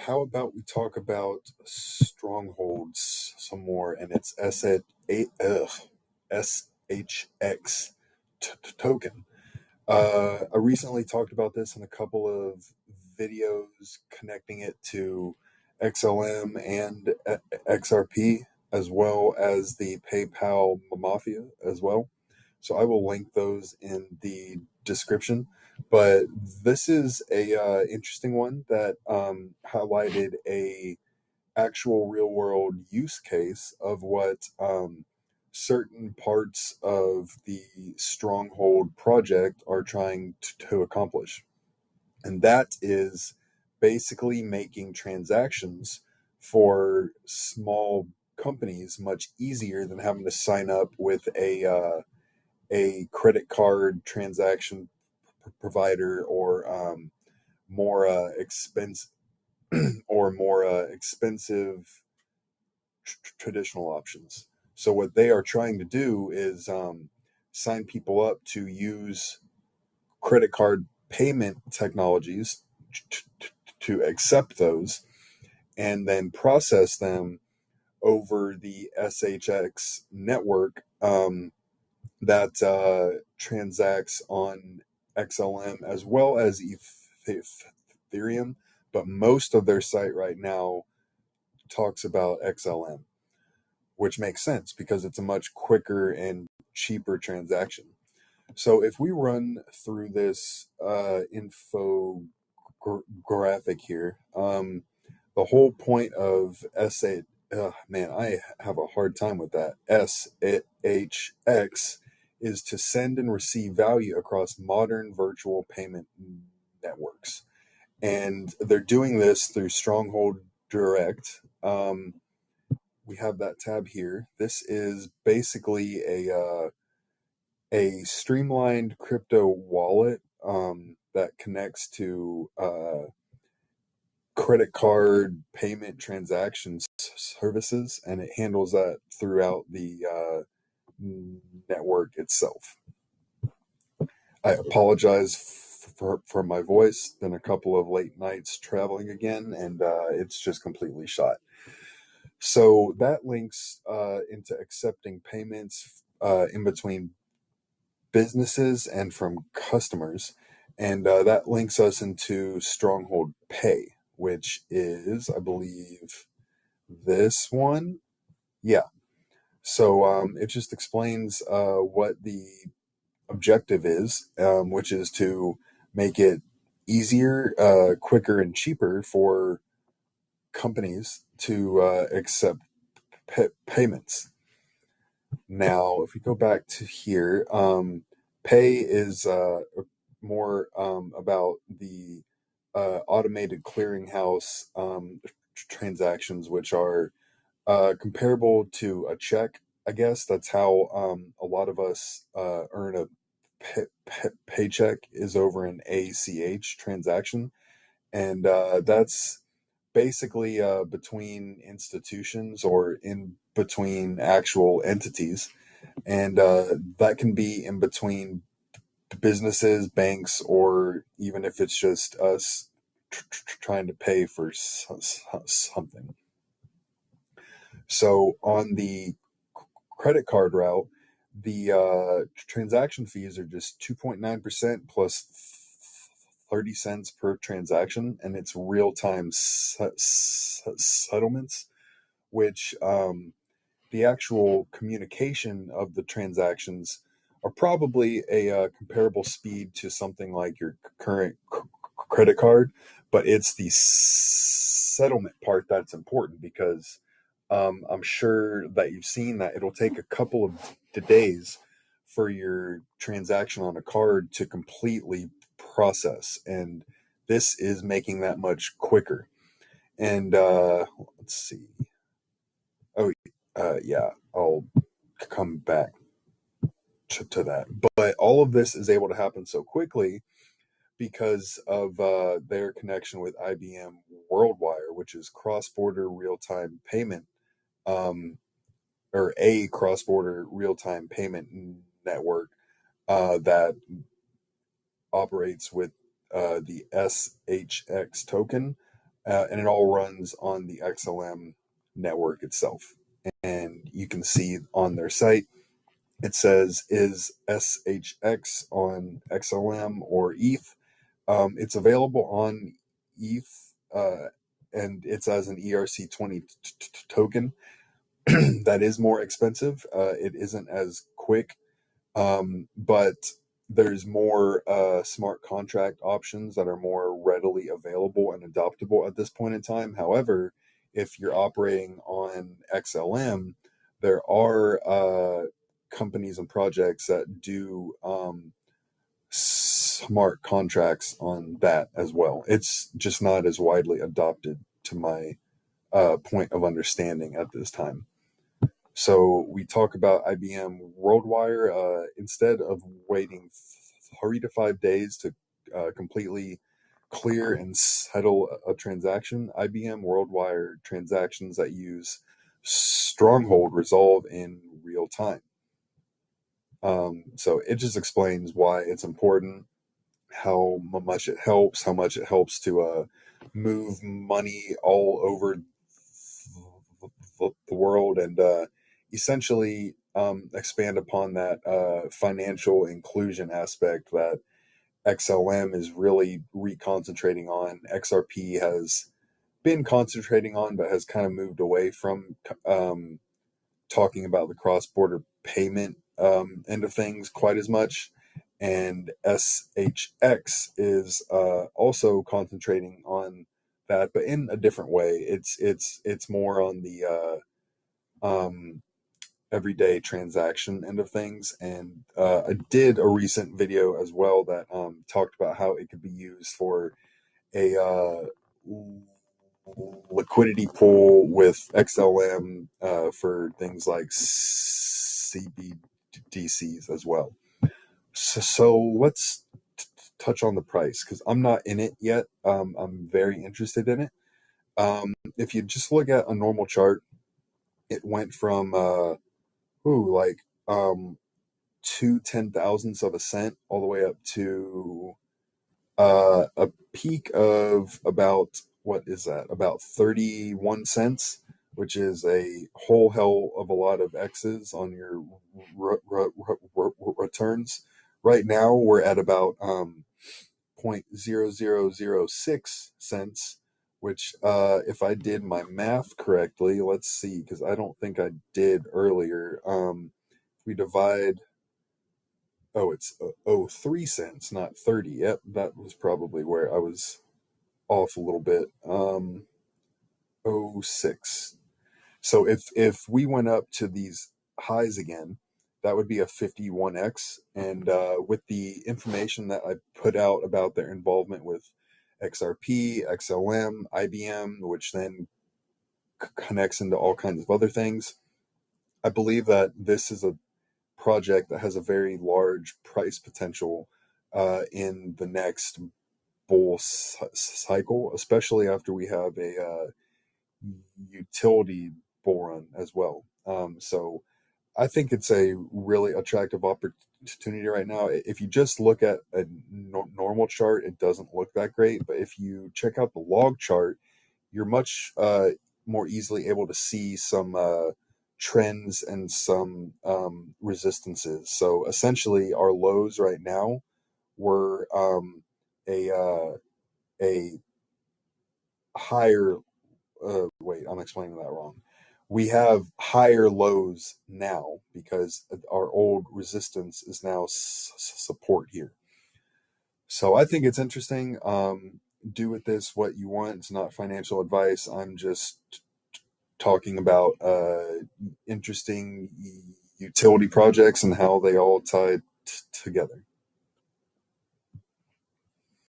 how about we talk about strongholds some more, and it's SHX token. I recently talked about this in a couple of videos connecting it to XLM and XRP, as well as the PayPal Mafia as well. So I will link those in the description. But this is a interesting one that highlighted a actual real world use case of what certain parts of the Stronghold project are trying to accomplish. And that is basically making transactions for small companies much easier than having to sign up with a credit card transaction provider or more expense more expensive traditional options. So what they are trying to do is sign people up to use credit card payment technologies to accept those and then process them over the SHX network that transacts on XLM as well as Ethereum, but most of their site right now talks about XLM, which makes sense because it's a much quicker and cheaper transaction. So if we run through this infographic here, the whole point of man, I have a hard time with that. SHX is to send and receive value across modern virtual payment networks. And they're doing this through Stronghold Direct. We have that tab here. This is basically a streamlined crypto wallet that connects to credit card payment transactions services, and it handles that throughout the network itself. I apologize for my voice. Been a couple of late nights traveling again, and it's just completely shot. So that links into accepting payments in between businesses and from customers, and that links us into Stronghold Pay, which is, I believe, this one. Yeah. So it just explains what the objective is, which is to make it easier, quicker, and cheaper for companies to accept payments. Now, if we go back to here, Pay is more about the automated clearinghouse transactions, which are comparable to a check. I guess that's how a lot of us earn a paycheck, is over an ACH transaction. And that's basically between institutions or in between actual entities. And that can be in between businesses, banks, or even if it's just us trying to pay for something. So on the credit card route, the transaction fees are just 2.9% plus 30 cents per transaction, and it's real-time settlements, which the actual communication of the transactions are probably a comparable speed to something like your current credit card, but it's the settlement part that's important because I'm sure that you've seen that it'll take a couple of days for your transaction on a card to completely process, and this is making that much quicker. And let's see. Oh, yeah, I'll come back to that. But all of this is able to happen so quickly because of their connection with IBM WorldWire, which is cross-border real-time payment, or a cross-border real-time payment network that operates with the SHX token. and it all runs on the XLM network itself. And you can see on their site, it says, is SHX on XLM or ETH? It's available on ETH, and it's as an ERC20 token. That is more expensive. It isn't as quick, but there's more smart contract options that are more readily available and adoptable at this point in time. However, if you're operating on XLM, there are companies and projects that do smart contracts on that as well. It's just not as widely adopted to my point of understanding at this time. So we talk about IBM WorldWire. Instead of waiting 3 to 5 days to completely clear and settle a transaction, IBM WorldWire transactions that use Stronghold resolve in real time. So it just explains why it's important, how much it helps, to move money all over the world, and essentially expand upon that financial inclusion aspect that XLM is really reconcentrating on. XRP has been concentrating on, but has kind of moved away from talking about the cross-border payment end of things quite as much. And SHX is also concentrating on that, but in a different way. It's more on the everyday transaction end of things. And I did a recent video as well that talked about how it could be used for a liquidity pool with XLM for things like CBDCs as well. So let's touch on the price, because I'm not in it yet. I'm very interested in it. If you just look at a normal chart, it went from like 2/10,000ths of a cent all the way up to a peak of about, what is that? About 31 cents, which is a whole hell of a lot of X's on your returns. Right now, we're at about 0.0006 cents, which, if I did my math correctly, let's see, because I don't think I did earlier. We divide, it's 03 cents, not 30. Yep, that was probably where I was off a little bit. 06. So if we went up to these highs again, that would be a 51x. And with the information that I put out about their involvement with XRP, XLM, IBM, which then connects into all kinds of other things, I believe that this is a project that has a very large price potential in the next bull cycle, especially after we have a utility bull run as well. So I think it's a really attractive opportunity right now. If you just look at a normal chart, it doesn't look that great. But if you check out the log chart, you're much more easily able to see some trends and some resistances. So essentially, our lows right now were a higher. Wait, I'm explaining that wrong. We have higher lows now because our old resistance is now support here. So I think it's interesting. Do with this what you want. It's not financial advice. I'm just talking about interesting utility projects and how they all tie together.